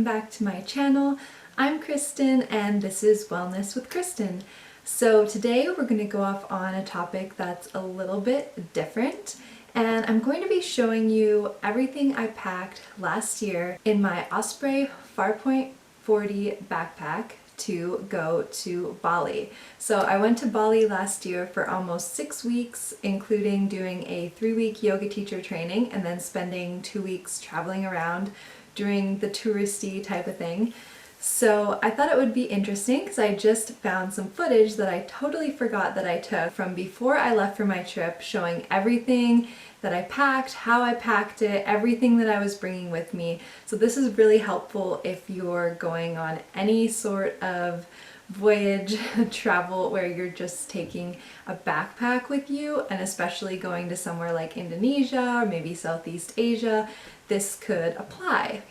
welcome back to my channel. I'm Kristen and this is Wellness with Kristen. So today we're going to go off on a topic that's a little bit different, and I'm going to be showing you everything I packed last year in my Osprey Farpoint 40 backpack to go to Bali. So I went to Bali last year for almost 6 weeks, including doing a 3-week yoga teacher training and then spending 2 weeks traveling around doing the touristy type of thing. So I thought it would be interesting because I just found some footage that I totally forgot that I took from before I left for my trip, showing everything that I packed, how I packed it, everything that I was bringing with me. So this is really helpful if you're going on any sort of voyage travel where you're just taking a backpack with you, and especially going to somewhere like Indonesia or maybe Southeast Asia, this could apply.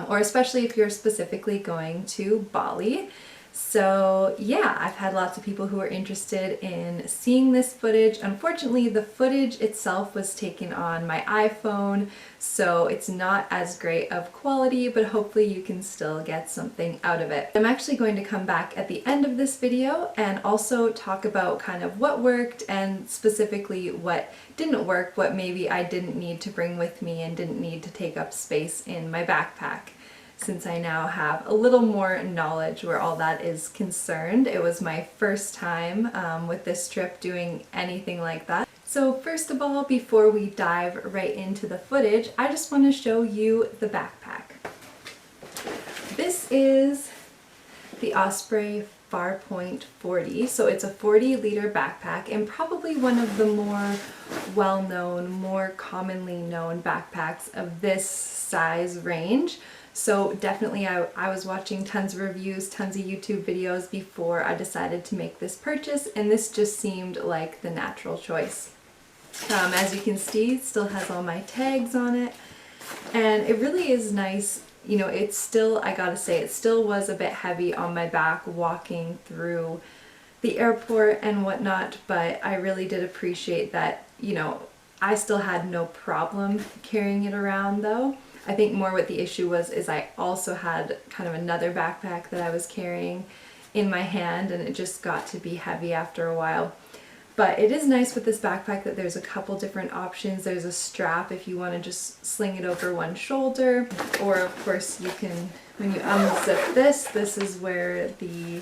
Or especially if you're specifically going to Bali. So yeah, I've had lots of people who are interested in seeing this footage. Unfortunately, the footage itself was taken on my iPhone, so it's not as great of quality, but hopefully you can still get something out of it. I'm actually going to come back at the end of this video and also talk about kind of what worked and specifically what didn't work, what maybe I didn't need to bring with me and didn't need to take up space in my backpack, since I now have a little more knowledge where all that is concerned. It was my first time with this trip doing anything like that. So first of all, before we dive right into the footage, I just want to show you the backpack. This is the Osprey Farpoint 40. So it's a 40-liter backpack and probably one of the more well-known, more commonly known backpacks of this size range. So definitely I was watching tons of reviews, tons of YouTube videos before I decided to make this purchase, and this just seemed like the natural choice. As you can see, it still has all my tags on it, and it really is nice. You know, it's still, I gotta say, it still was a bit heavy on my back walking through the airport and whatnot, but I really did appreciate that, you know, I still had no problem carrying it around though. I think more what the issue was is I also had kind of another backpack that I was carrying in my hand, and it just got to be heavy after a while. But it is nice with this backpack that there's a couple different options. There's a strap if you want to just sling it over one shoulder, or of course you can, when you unzip this, this is where the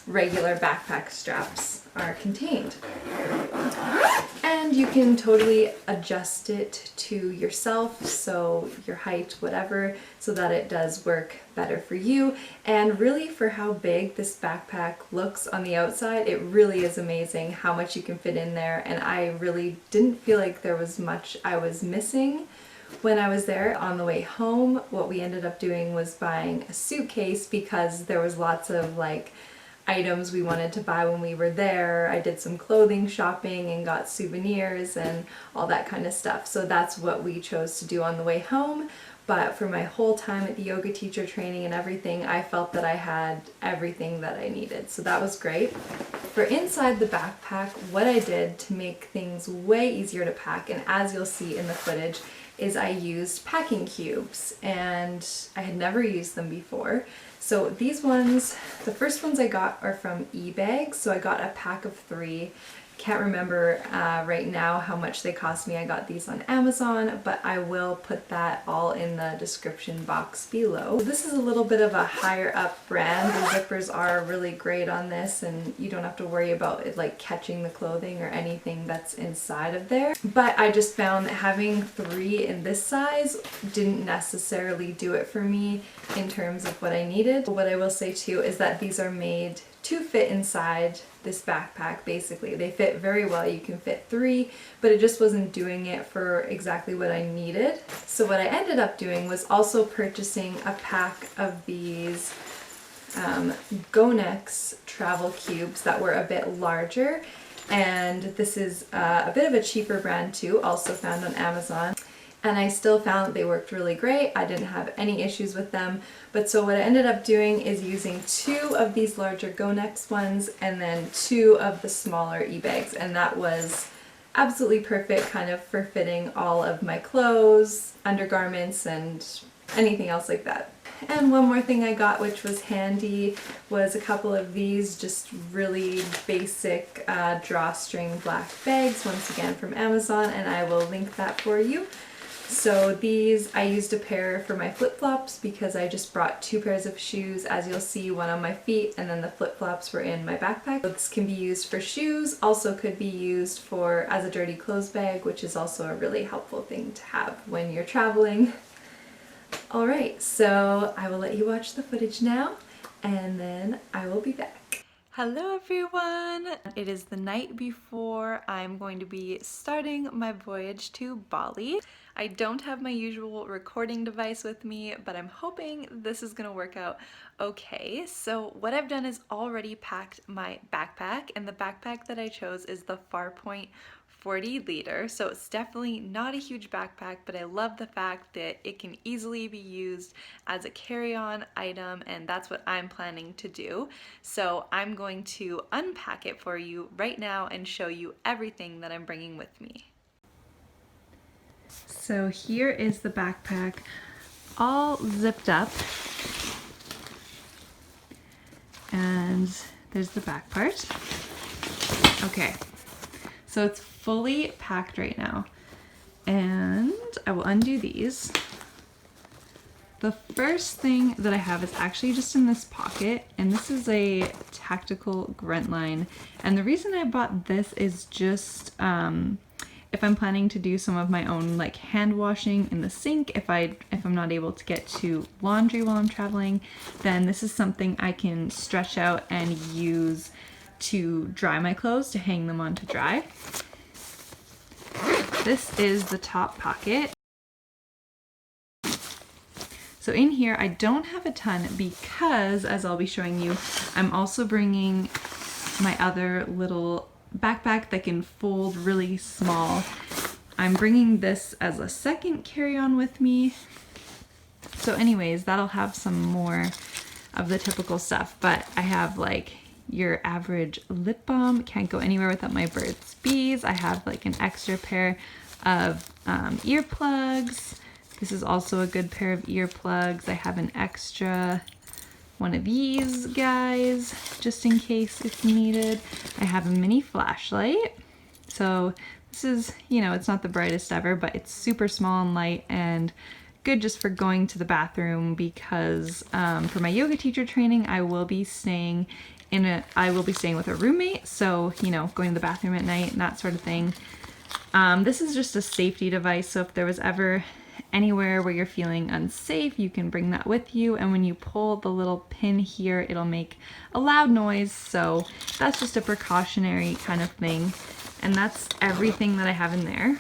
regular backpack straps are contained. And you can totally adjust it to yourself, so your height, whatever, so that it does work better for you. And really, for how big this backpack looks on the outside, it really is amazing how much you can fit in there, and I really didn't feel like there was much I was missing when I was there. On the way home, what we ended up doing was buying a suitcase because there was lots of like items we wanted to buy when we were there. I did some clothing shopping and got souvenirs and all that kind of stuff. So that's what we chose to do on the way home. But for my whole time at the yoga teacher training and everything, I felt that I had everything that I needed. So that was great. For inside the backpack, what I did to make things way easier to pack, and as you'll see in the footage, is I used packing cubes, and I had never used them before. So these ones, the first ones I got are from eBags, so I got a pack of 3. Can't remember right now how much they cost me. I got these on Amazon, but I will put that all in the description box below. This is a little bit of a higher up brand. The zippers are really great on this, and you don't have to worry about it like catching the clothing or anything that's inside of there. But I just found that having 3 in this size didn't necessarily do it for me in terms of what I needed. What I will say too is that these are made to fit inside this backpack. Basically, they fit very well. You can fit 3, but it just wasn't doing it for exactly what I needed. So what I ended up doing was also purchasing a pack of these Gonex travel cubes that were a bit larger, and this is a bit of a cheaper brand too, also found on Amazon. And I still found that they worked really great. I didn't have any issues with them. But so what I ended up doing is using 2 of these larger Gonex ones and then 2 of the smaller eBags. And that was absolutely perfect kind of for fitting all of my clothes, undergarments, and anything else like that. And one more thing I got, which was handy, was a couple of these just really basic drawstring black bags, once again from Amazon, and I will link that for you. So these, I used a pair for my flip-flops because I just brought 2 pairs of shoes, as you'll see, one on my feet and then the flip-flops were in my backpack. So this can be used for shoes, also could be used for as a dirty clothes bag, which is also a really helpful thing to have when you're traveling. Alright, so I will let you watch the footage now and then I will be back. Hello everyone! It is the night before I'm going to be starting my voyage to Bali. I don't have my usual recording device with me, but I'm hoping this is gonna work out okay. So what I've done is already packed my backpack, and the backpack that I chose is the Farpoint 40 liter, so it's definitely not a huge backpack, but I love the fact that it can easily be used as a carry-on item, and that's what I'm planning to do. So I'm going to unpack it for you right now and show you everything that I'm bringing with me. So here is the backpack all zipped up, and there's the back part. Okay. So it's fully packed right now, and I will undo these. The first thing that I have is actually just in this pocket, and this is a tactical grunt line. And the reason I bought this is just if I'm planning to do some of my own like hand washing in the sink, if I'm not able to get to laundry while I'm traveling, then this is something I can stretch out and use to dry my clothes, to hang them on to dry. This is the top pocket. So in here I don't have a ton because, as I'll be showing you, I'm also bringing my other little backpack that can fold really small. I'm bringing this as a second carry-on with me. So anyways, that'll have some more of the typical stuff, but I have like your average lip balm, can't go anywhere without my Burt's Bees. I have like an extra pair of earplugs. This is also a good pair of earplugs. I have an extra one of these guys just in case it's needed. I have a mini flashlight. So this is, you know, it's not the brightest ever, but it's super small and light and good just for going to the bathroom because for my yoga teacher training, I will be staying with a roommate, so, you know, going to the bathroom at night and that sort of thing. This is just a safety device, so if there was ever anywhere where you're feeling unsafe, you can bring that with you, and when you pull the little pin here, it'll make a loud noise, so that's just a precautionary kind of thing, and that's everything that I have in there.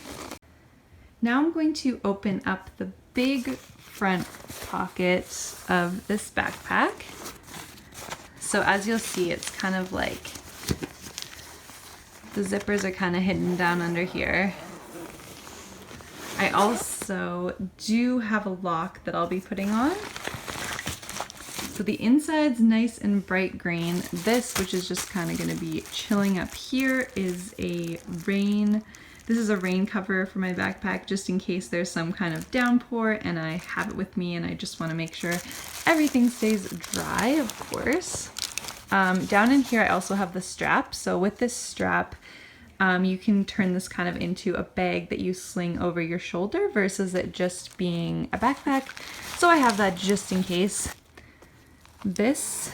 Now I'm going to open up the big front pocket of this backpack. So as you'll see, it's kind of like the zippers are kind of hidden down under here. I also do have a lock that I'll be putting on. So the inside's nice and bright green. This, which is just kind of going to be chilling up here, is a rain. This is a rain cover for my backpack just in case there's some kind of downpour and I have it with me and I just want to make sure everything stays dry, of course. Down in here I also have the strap. So with this strap, you can turn this kind of into a bag that you sling over your shoulder versus it just being a backpack. So I have that just in case. This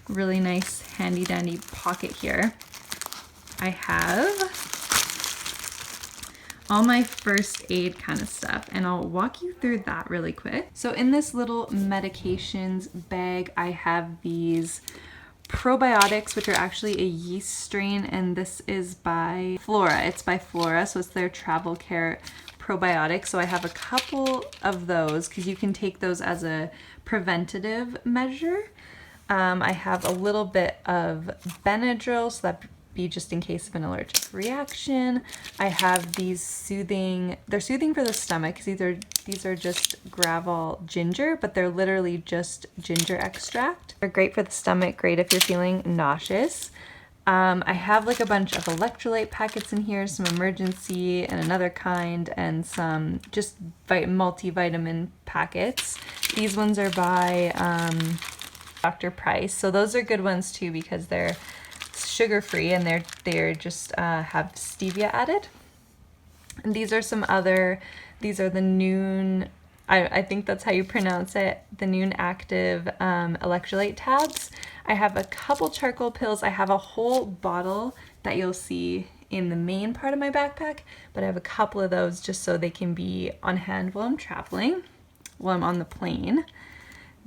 really nice handy dandy pocket here. I have all my first aid kind of stuff, and I'll walk you through that really quick. So in this little medications bag, I have these probiotics, which are actually a yeast strain, and this is by Flora. It's by Flora, so it's their travel care probiotics. So I have a couple of those because you can take those as a preventative measure. I have a little bit of Benadryl, so that be just in case of an allergic reaction. I have these soothing, they're soothing for the stomach because these are just Gravol ginger, but they're literally just ginger extract. They're great for the stomach, great if you're feeling nauseous. I have like a bunch of electrolyte packets in here, some emergency and another kind, and some just multivitamin packets. These ones are by Dr. Price, so those are good ones too because they're sugar-free and they're just have stevia added. And these are these are the Noon, I think that's how you pronounce it, the Noon Active electrolyte tabs. I have a couple charcoal pills. I have a whole bottle that you'll see in the main part of my backpack, but I have a couple of those just so they can be on hand while I'm traveling, while I'm on the plane.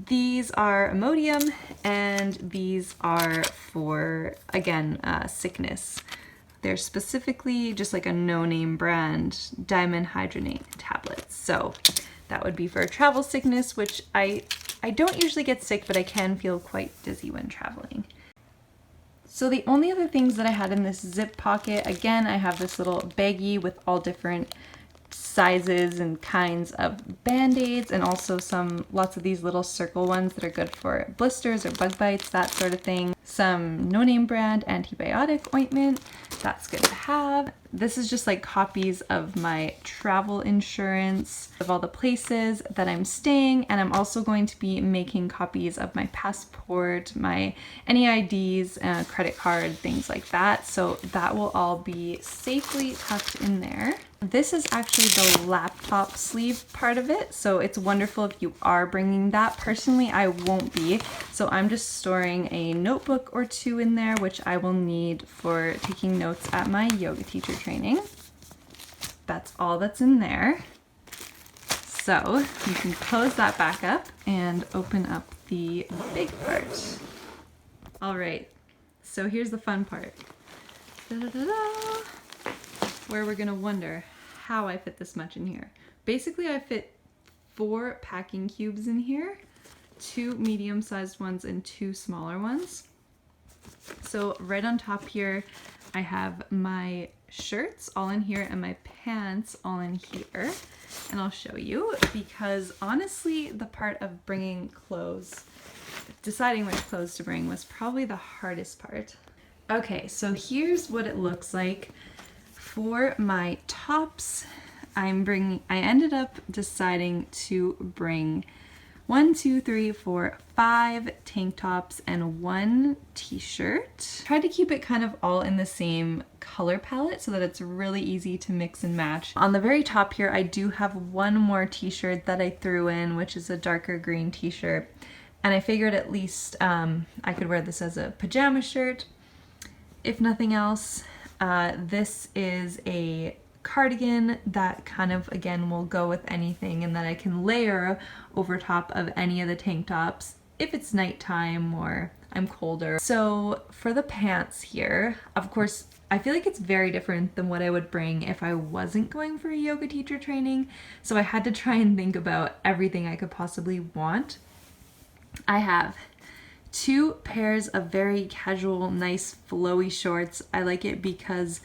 These are Imodium, and these are for, again, sickness. They're specifically just like a no-name brand diamond hydrogenate tablets. So that would be for travel sickness, which I don't usually get sick, but I can feel quite dizzy when traveling. So the only other things that I had in this zip pocket, again, I have this little baggie with all different sizes and kinds of band-aids, and also lots of these little circle ones that are good for blisters or bug bites, that sort of thing. Some no-name brand antibiotic ointment, that's good to have. This is just like copies of my travel insurance, of all the places that I'm staying, and I'm also going to be making copies of my passport, any IDs, credit card, things like that. So that will all be safely tucked in there. This is actually the laptop sleeve part of it, so it's wonderful if you are bringing that. Personally, I won't be, so I'm just storing a notebook or two in there, which I will need for taking notes at my yoga teacher training. That's all that's in there. So you can close that back up and open up the big part. All right, so here's the fun part. Da-da-da-da. Where we're gonna wonder how I fit this much in here. Basically, I fit 4 packing cubes in here, 2 medium-sized ones and 2 smaller ones. So right on top here, I have my shirts all in here and my pants all in here. And I'll show you, because honestly, the part of bringing clothes, deciding which clothes to bring, was probably the hardest part. Okay, so here's what it looks like. For my tops, I ended up deciding to bring 1, 2, 3, 4, 5 tank tops and 1 t-shirt. Tried to keep it kind of all in the same color palette so that it's really easy to mix and match. On the very top here, I do have 1 more t-shirt that I threw in, which is a darker green t-shirt. And I figured at least I could wear this as a pajama shirt, if nothing else. This is a cardigan that kind of, again, will go with anything, and that I can layer over top of any of the tank tops if it's nighttime or I'm colder. So for the pants here, of course, I feel like it's very different than what I would bring if I wasn't going for a yoga teacher training. So I had to try and think about everything I could possibly want. I have 2 pairs of very casual, nice flowy shorts. I like it because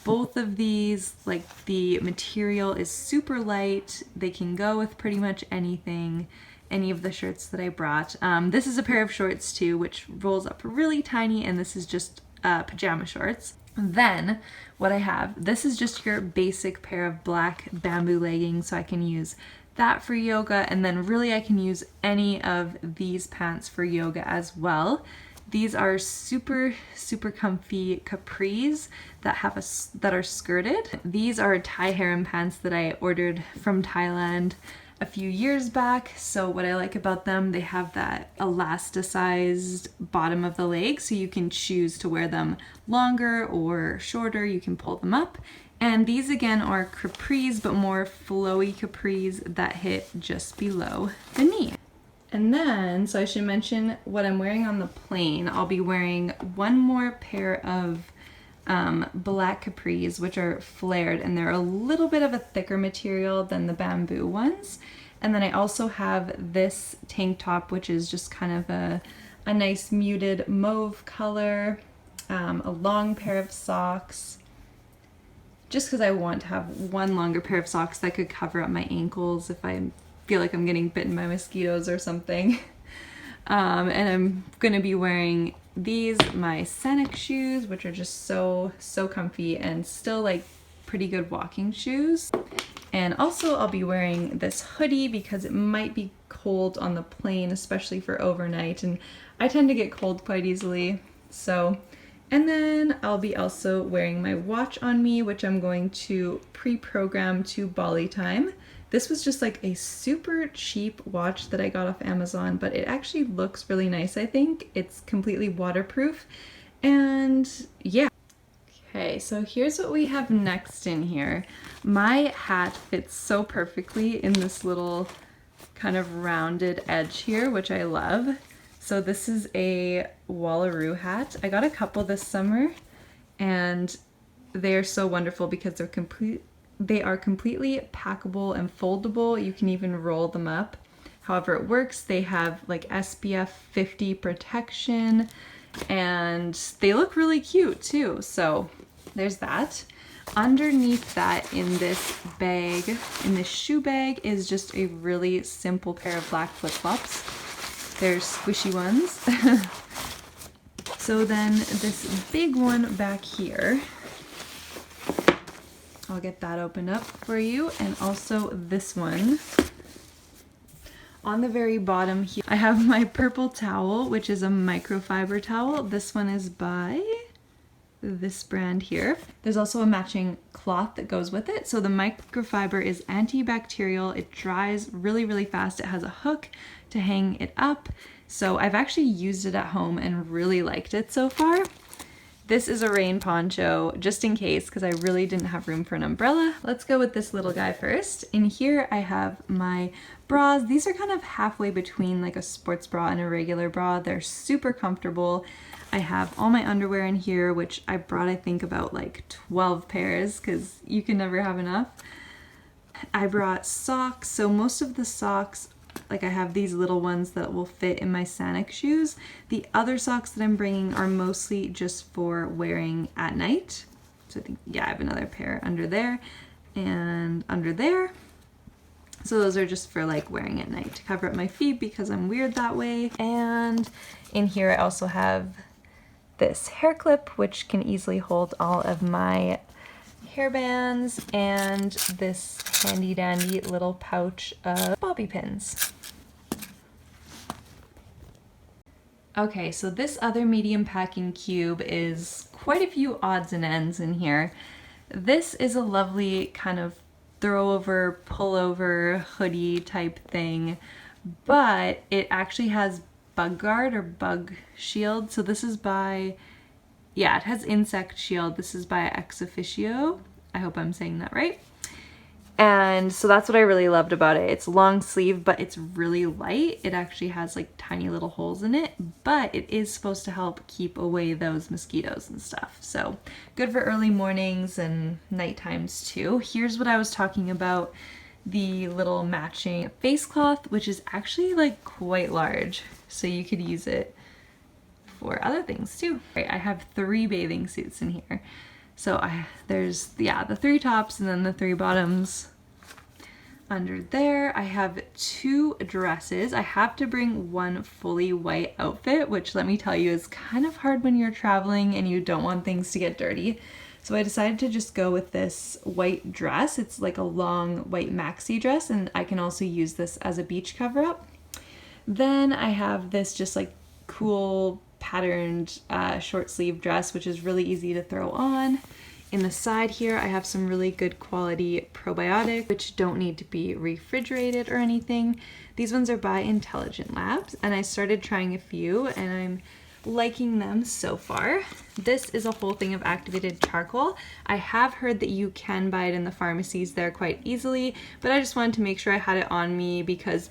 both of these, like, the material is super light. They can go with pretty much anything, any of the shirts that I brought. This is a pair of shorts too, which rolls up really tiny, and this is just pajama shorts. Then what I have, this is just your basic pair of black bamboo leggings, so I can use that for yoga, and then really I can use any of these pants for yoga as well. These are super comfy capris that are skirted. These are Thai harem pants that I ordered from Thailand a few years back. So what I like about them, they have that elasticized bottom of the leg, so you can choose to wear them longer or shorter. You can pull them up. And these again are capris, but more flowy capris that hit just below the knee. And then, so I should mention what I'm wearing on the plane. I'll be wearing 1 more pair of black capris, which are flared, and they're a little bit of a thicker material than the bamboo ones. And then I also have this tank top, which is just kind of a nice muted mauve color, a long pair of socks, just because I want to have 1 longer pair of socks that could cover up my ankles if I feel like I'm getting bitten by mosquitoes or something. And I'm going to be wearing these, my Scenic shoes, which are just so comfy and still like pretty good walking shoes. And also I'll be wearing this hoodie because it might be cold on the plane, especially for overnight, and I tend to get cold quite easily. So, and then I'll be also wearing my watch on me, which I'm going to pre-program to Bali time. This was just like a super cheap watch that I got off Amazon, but it actually looks really nice, I think. It's completely waterproof, and yeah. Okay, so here's what we have next in here. My hat fits so perfectly in this little kind of rounded edge here, which I love. So this is a Wallaroo hat. I got a couple this summer, and they are so wonderful because they are completely packable and foldable. You can even roll them up. However it works, they have like SPF 50 protection, and they look really cute too. So there's that. Underneath that, in this bag, in this shoe bag, is just a really simple pair of black flip-flops. They're squishy ones. So then this big one back here, I'll get that opened up for you, and also this one. On the very bottom here, I have my purple towel, which is a microfiber towel. This one is by this brand here. There's also a matching cloth that goes with it. So the microfiber is antibacterial. It dries really fast. It has a hook to hang it up. So I've actually used it at home and really liked it so far. This is a rain poncho, just in case, because I really didn't have room for an umbrella. Let's go with this little guy first. In here I have my bras. These are kind of halfway between like a sports bra and a regular bra. They're super comfortable. I have all my underwear in here, which I brought, I think, about like 12 pairs because you can never have enough. I brought socks, so most of the socks, like I have these little ones that will fit in my Scenic shoes. The other socks that I'm bringing are mostly just for wearing at night. So I think, yeah, I have another pair under there and under there. So those are just for like wearing at night to cover up my feet because I'm weird that way. And in here I also have this hair clip, which can easily hold all of my hair bands, and this handy dandy little pouch of bobby pins. Okay, so this other medium packing cube is quite a few odds and ends in here. This is a lovely kind of throw over, pull over hoodie type thing, but it actually has bug guard or bug shield. So this is by, yeah, it has insect shield. This is by Ex Officio. I hope I'm saying that right. And so that's what I really loved about it. It's long sleeve, but it's really light. It actually has like tiny little holes in it, but it is supposed to help keep away those mosquitoes and stuff. So good for early mornings and night times too. Here's what I was talking about, the little matching face cloth, which is actually like quite large. So you could use it for other things too. Right, I have 3 bathing suits in here. So there's, yeah, the 3 tops and then the 3 bottoms. Under there, I have 2 dresses. I have to bring 1 fully white outfit, which let me tell you is kind of hard when you're traveling and you don't want things to get dirty. So I decided to just go with this white dress. It's like a long white maxi dress, and I can also use this as a beach cover up. Then I have this just like cool patterned short sleeve dress, which is really easy to throw on. In the side here, I have some really good quality probiotics, which don't need to be refrigerated or anything. These ones are by Intelligent Labs, and I started trying a few, and I'm liking them so far. This is a whole thing of activated charcoal. I have heard that you can buy it in the pharmacies there quite easily, but I just wanted to make sure I had it on me because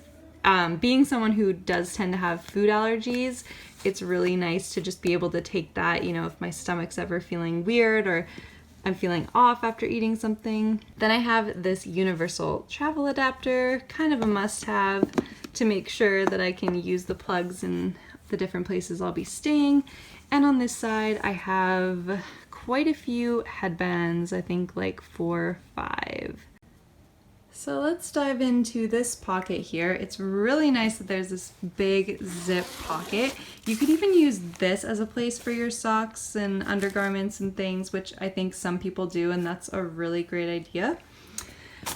being someone who does tend to have food allergies, it's really nice to just be able to take that, you know, if my stomach's ever feeling weird or I'm feeling off after eating something. Then I have this universal travel adapter, kind of a must-have to make sure that I can use the plugs in the different places I'll be staying. And on this side, I have quite a few headbands, I think like 4 or 5. So let's dive into this pocket here. It's really nice that there's this big zip pocket. You could even use this as a place for your socks and undergarments and things, which I think some people do, and that's a really great idea.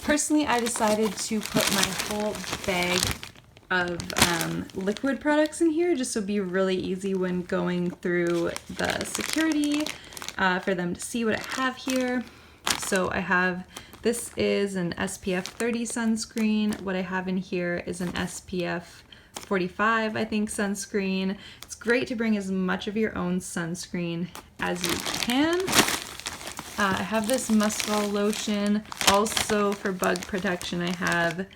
Personally, I decided to put my whole bag of liquid products in here just so it'd be really easy when going through the security for them to see what I have here. So I have, this is an SPF 30 sunscreen. What I have in here is an SPF 45, I think, sunscreen. It's great to bring as much of your own sunscreen as you can. I have this muscle lotion. Also for bug protection, I have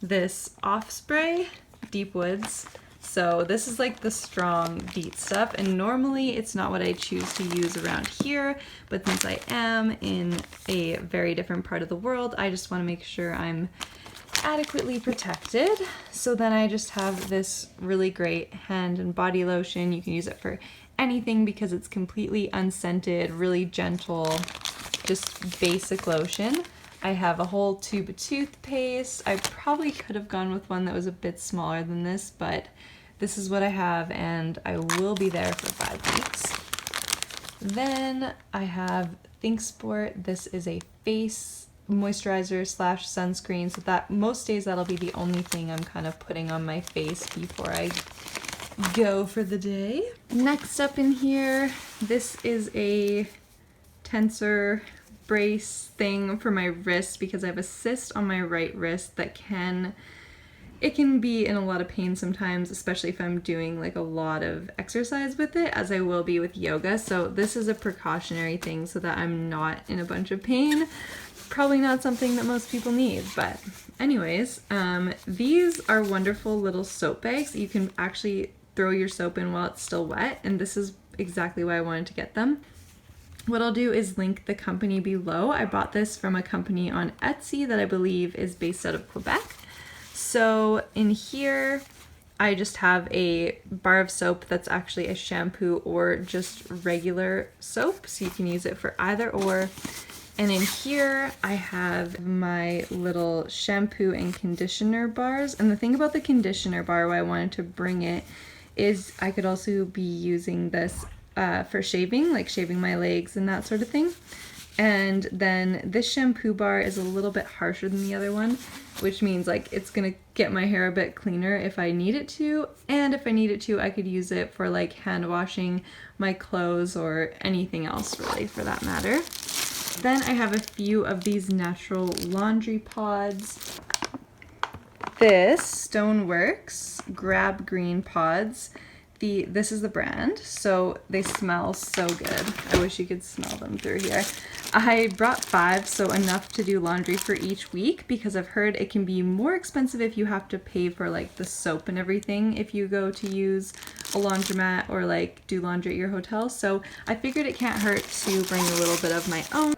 this Osprey Deep Woods. So this is like the strong beet stuff, and normally it's not what I choose to use around here, but since I am in a very different part of the world, I just want to make sure I'm adequately protected. So then I just have this really great hand and body lotion. You can use it for anything because it's completely unscented, really gentle, just basic lotion. I have a whole tube of toothpaste. I probably could have gone with one that was a bit smaller than this, but this is what I have, and I will be there for 5 weeks. Then I have ThinkSport. This is a face moisturizer slash sunscreen, so that most days that'll be the only thing I'm kind of putting on my face before I go for the day. Next up in here, this is a tensor brace thing for my wrist because I have a cyst on my right wrist that can be in a lot of pain sometimes, especially if I'm doing like a lot of exercise with it, as I will be with yoga. So this is a precautionary thing so that I'm not in a bunch of pain. Probably not something that most people need, but anyways, these are wonderful little soap bags. You can actually throw your soap in while it's still wet, and this is exactly why I wanted to get them. What I'll do is link the company below. I bought this from a company on Etsy that I believe is based out of Quebec. So in here, I just have a bar of soap that's actually a shampoo or just regular soap, so you can use it for either or. And in here, I have my little shampoo and conditioner bars. And the thing about the conditioner bar, why I wanted to bring it, is I could also be using this for shaving, like shaving my legs and that sort of thing. And then this shampoo bar is a little bit harsher than the other one, which means like it's gonna get my hair a bit cleaner if I need it to. And if I need it to, I could use it for like hand washing my clothes or anything else really for that matter. Then I have a few of these natural laundry pods. This Stoneworks Grab Green pods. This is the brand, so they smell so good. I wish you could smell them through here. I brought 5, so enough to do laundry for each week, because I've heard it can be more expensive if you have to pay for like the soap and everything if you go to use a laundromat or like do laundry at your hotel. So I figured it can't hurt to bring a little bit of my own.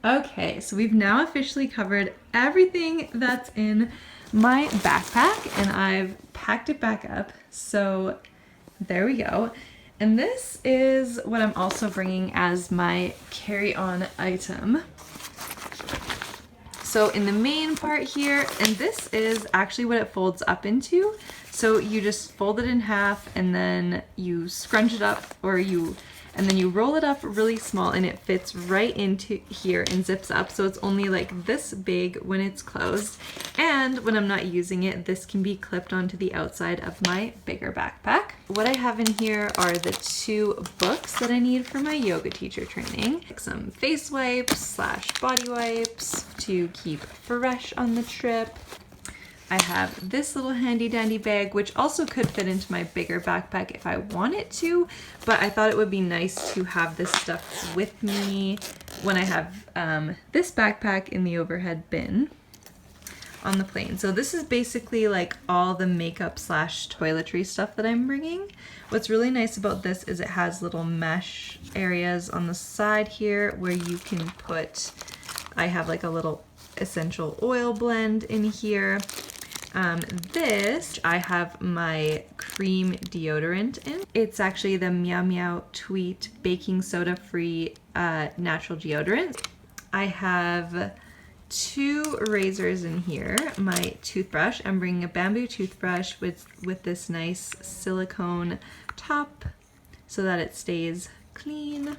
Okay, so we've now officially covered everything that's in my backpack, and I've packed it back up. So there we go. And this is what I'm also bringing as my carry-on item. So in the main part here, and this is actually what it folds up into. So you just fold it in half and then you scrunch it up, and then you roll it up really small, and it fits right into here and zips up. So it's only like this big when it's closed. And when I'm not using it, this can be clipped onto the outside of my bigger backpack. What I have in here are the 2 books that I need for my yoga teacher training. Some face wipes slash body wipes to keep fresh on the trip. I have this little handy dandy bag, which also could fit into my bigger backpack if I want it to, but I thought it would be nice to have this stuff with me when I have this backpack in the overhead bin on the plane. So this is basically like all the makeup slash toiletry stuff that I'm bringing. What's really nice about this is it has little mesh areas on the side here where you can put, I have like a little essential oil blend in here. This, I have my cream deodorant in. It's actually the Meow Meow Tweet baking soda free natural deodorant. I have 2 razors in here, my toothbrush. I'm bringing a bamboo toothbrush with this nice silicone top so that it stays clean.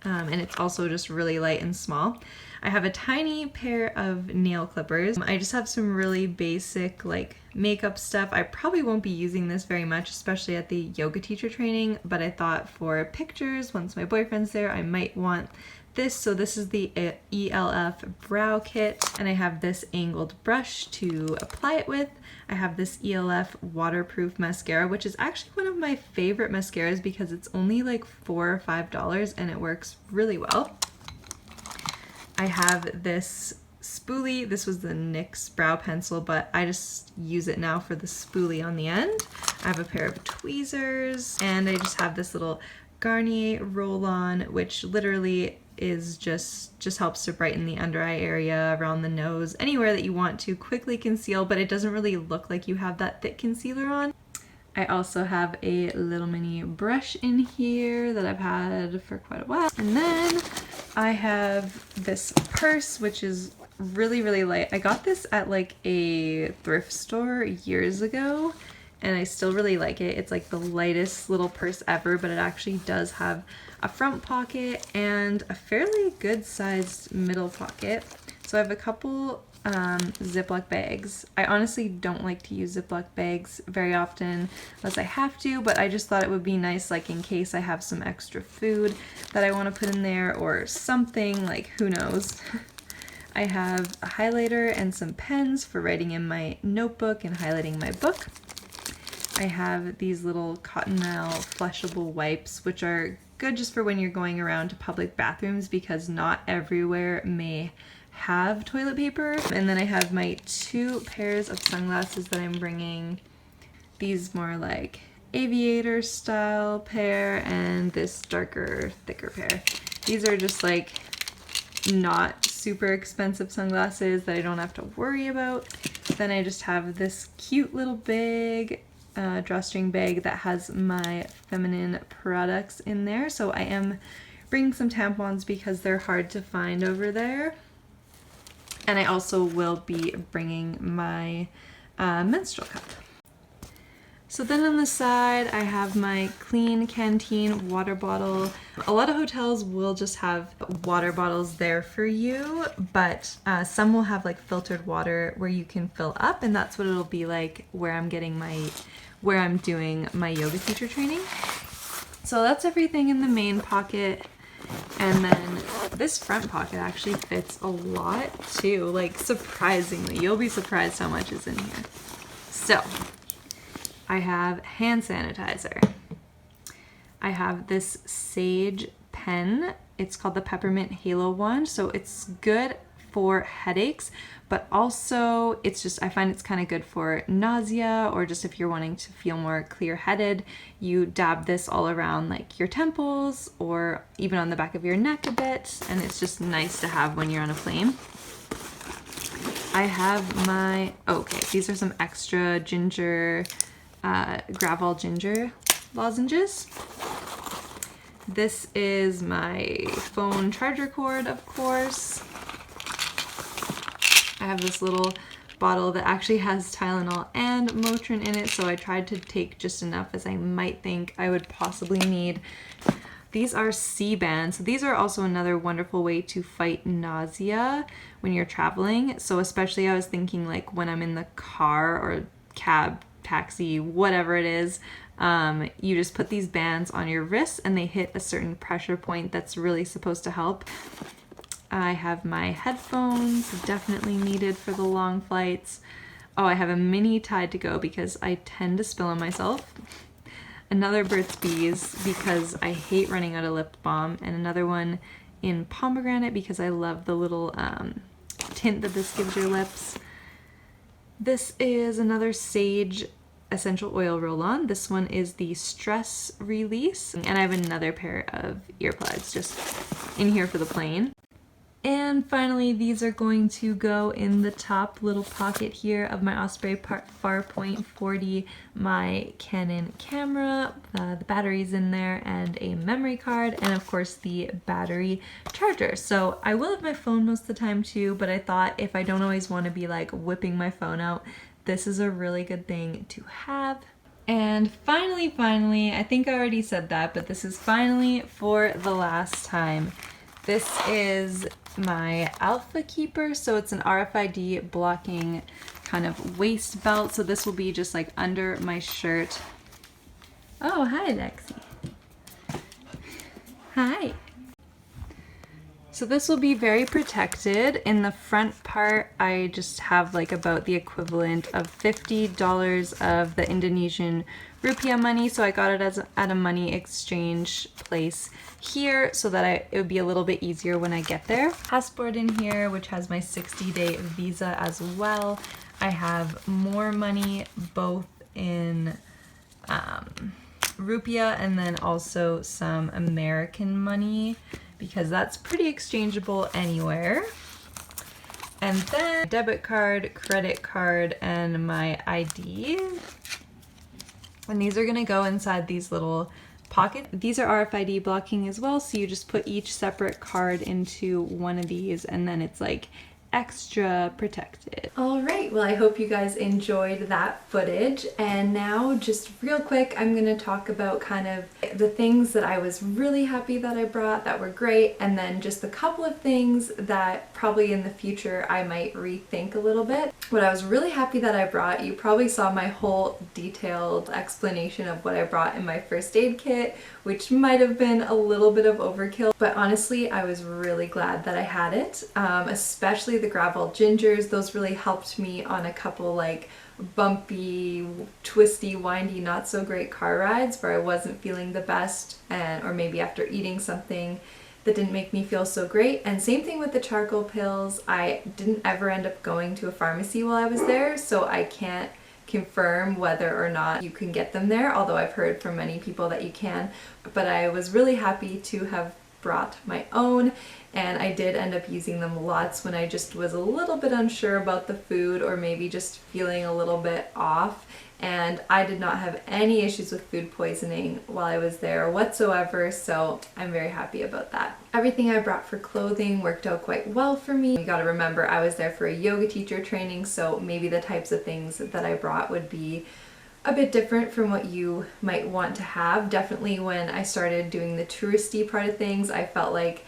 And it's also just really light and small. I have a tiny pair of nail clippers. I just have some really basic like makeup stuff. I probably won't be using this very much, especially at the yoga teacher training, but I thought for pictures, once my boyfriend's there, I might want this. So this is the ELF brow kit, and I have this angled brush to apply it with. I have this ELF waterproof mascara, which is actually one of my favorite mascaras because it's only like $4 or $5 and it works really well. I have this spoolie. This was the NYX brow pencil, but I just use it now for the spoolie on the end. I have a pair of tweezers, and I just have this little Garnier roll-on, which literally is just helps to brighten the under eye area, around the nose, anywhere that you want to quickly conceal, but it doesn't really look like you have that thick concealer on. I also have a little mini brush in here that I've had for quite a while. And then I have this purse, which is really, really light. I got this at like a thrift store years ago, and I still really like it. It's like the lightest little purse ever, but it actually does have a front pocket and a fairly good sized middle pocket. So I have a couple Ziploc bags. I honestly don't like to use Ziploc bags very often unless I have to, but I just thought it would be nice, like in case I have some extra food that I want to put in there or something, like who knows. I have a highlighter and some pens for writing in my notebook and highlighting my book. I have these little Cottonelle flushable wipes, which are good just for when you're going around to public bathrooms because not everywhere may have toilet paper. And then I have my 2 pairs of sunglasses that I'm bringing. These more like aviator style pair and this darker, thicker pair. These are just like not super expensive sunglasses that I don't have to worry about. Then I just have this cute little bag, drawstring bag that has my feminine products in there. So I am bringing some tampons because they're hard to find over there. And I also will be bringing my menstrual cup. So then on the side, I have my Clean Canteen water bottle. A lot of hotels will just have water bottles there for you, but some will have like filtered water where you can fill up, and that's what it'll be like where I'm doing my yoga teacher training. So that's everything in the main pocket. And then this front pocket actually fits a lot too, like surprisingly. You'll be surprised how much is in here. So I have hand sanitizer. I have this Sage pen. It's called the Peppermint Halo one. So it's good for headaches, but also it's just, I find it's kind of good for nausea, or just if you're wanting to feel more clear-headed, you dab this all around like your temples or even on the back of your neck a bit, and it's just nice to have when you're on a plane. I have my, okay, these are some extra ginger, Gravol ginger lozenges. This is my phone charger cord, of course. I have this little bottle that actually has Tylenol and Motrin in it, so I tried to take just enough as I might think I would possibly need. These are C-bands. So these are also another wonderful way to fight nausea when you're traveling. So especially I was thinking like when I'm in the car or cab, taxi, whatever it is, you just put these bands on your wrists and they hit a certain pressure point that's really supposed to help. I have my headphones, definitely needed for the long flights. Oh, I have a mini Tide to go because I tend to spill on myself. Another Burt's Bees because I hate running out of lip balm, and another one in pomegranate because I love the little tint that this gives your lips. This is another Sage essential oil roll-on. This one is the Stress Release, and I have another pair of earplugs just in here for the plane. And finally, these are going to go in the top little pocket here of my Osprey Farpoint 40, my Canon camera, the batteries in there, and a memory card, and of course the battery charger. So I will have my phone most of the time too, but I thought if I don't always want to be like whipping my phone out, this is a really good thing to have. And finally, I think I already said that, but this is finally for the last time. This is my Alpha Keeper, so it's an RFID blocking kind of waist belt. So this will be just like under my shirt. Oh, hi, Lexi. Hi. So this will be very protected. In the front part, I just have like about the equivalent of $50 of the Indonesian rupiah money. So I got it at a money exchange place here so that it would be a little bit easier when I get there. Passport in here, which has my 60-day visa as well. I have more money both in rupiah and then also some American money, because that's pretty exchangeable anywhere. And then debit card, credit card, and my ID. And these are gonna go inside these little pockets. These are RFID blocking as well, so you just put each separate card into one of these and then it's like extra protected. All right, well, I hope you guys enjoyed that footage. And now just real quick, I'm gonna talk about kind of the things that I was really happy that I brought that were great, and then just a couple of things that probably in the future I might rethink a little bit. What I was really happy that I brought, you probably saw my whole detailed explanation of what I brought in my first aid kit, which might have been a little bit of overkill, but honestly I was really glad that I had it, especially the gravel gingers. Those really helped me on a couple like bumpy, twisty, windy, not so great car rides where I wasn't feeling the best, or maybe after eating something that didn't make me feel so great. And same thing with the charcoal pills. I didn't ever end up going to a pharmacy while I was there, so I can't confirm whether or not you can get them there, although I've heard from many people that you can. But I was really happy to have brought my own, and I did end up using them lots when I just was a little bit unsure about the food or maybe just feeling a little bit off. And I did not have any issues with food poisoning while I was there whatsoever, so I'm very happy about that. Everything I brought for clothing worked out quite well for me. You gotta remember, I was there for a yoga teacher training, so maybe the types of things that I brought would be a bit different from what you might want to have. Definitely when I started doing the touristy part of things, I felt like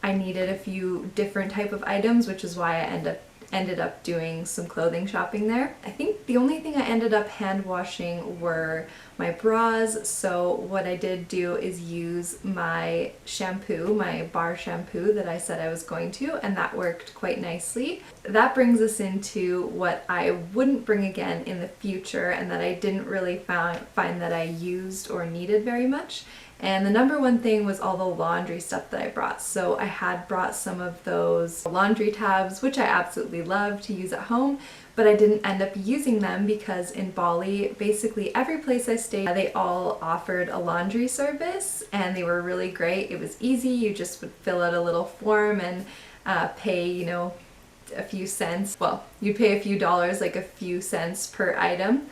I needed a few different type of items, which is why I ended up doing some clothing shopping there. I think the only thing I ended up hand washing were my bras. So what I did do is use my shampoo, my bar shampoo that I said I was going to, and that worked quite nicely. That brings us into what I wouldn't bring again in the future and that I didn't really find that I used or needed very much. And the number one thing was all the laundry stuff that I brought. So I had brought some of those laundry tabs, which I absolutely love to use at home, but I didn't end up using them because in Bali, basically every place I stayed, they all offered a laundry service and they were really great. It was easy. You just would fill out a little form and pay, you know, a few cents. Well, you'd pay a few dollars, like a few cents per item.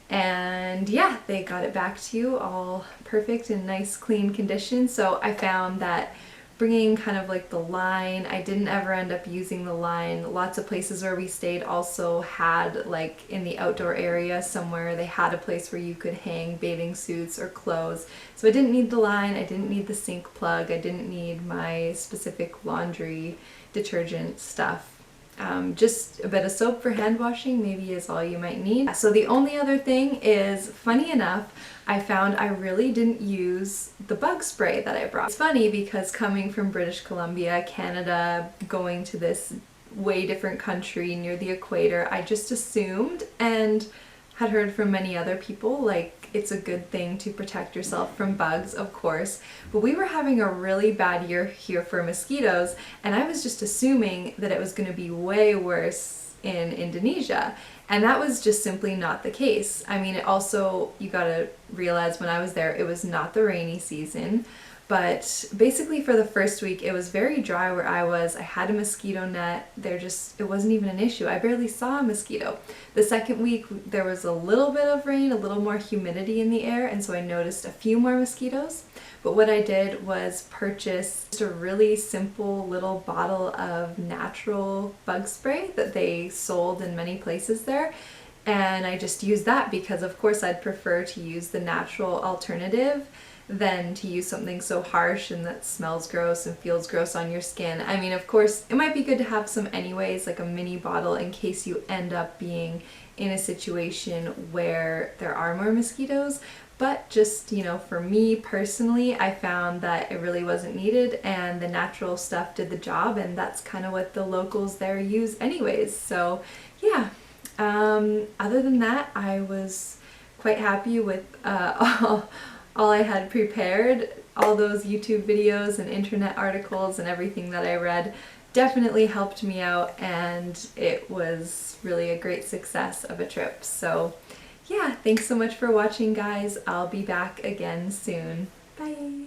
And yeah, they got it back to you all perfect in nice clean condition. So I found that bringing kind of like the line, I didn't ever end up using the line. Lots of places where we stayed also had, like in the outdoor area somewhere, they had a place where you could hang bathing suits or clothes. So I didn't need the line, I didn't need the sink plug, I didn't need my specific laundry detergent stuff. Just a bit of soap for hand washing maybe is all you might need. So the only other thing is, funny enough, I found I really didn't use the bug spray that I brought. It's funny because coming from British Columbia, Canada, going to this way different country near the equator, I just assumed and had heard from many other people like it's a good thing to protect yourself from bugs, of course, but we were having a really bad year here for mosquitoes, and I was just assuming that it was going to be way worse in Indonesia, and that was just simply not the case. I mean, it also, you gotta realize when I was there, it was not the rainy season, But basically for the first week, it was very dry where I was. I had a mosquito net. It wasn't even an issue. I barely saw a mosquito. The second week, there was a little bit of rain, a little more humidity in the air, and so I noticed a few more mosquitoes. But what I did was purchase just a really simple little bottle of natural bug spray that they sold in many places there. And I just used that because of course I'd prefer to use the natural alternative than to use something so harsh and that smells gross and feels gross on your skin. I mean, of course, it might be good to have some anyways, like a mini bottle in case you end up being in a situation where there are more mosquitoes. But just, you know, for me personally, I found that it really wasn't needed and the natural stuff did the job, and that's kind of what the locals there use anyways. So yeah, other than that, I was quite happy with all I had prepared. All those YouTube videos and internet articles and everything that I read definitely helped me out, and it was really a great success of a trip. So yeah, thanks so much for watching, guys. I'll be back again soon. Bye!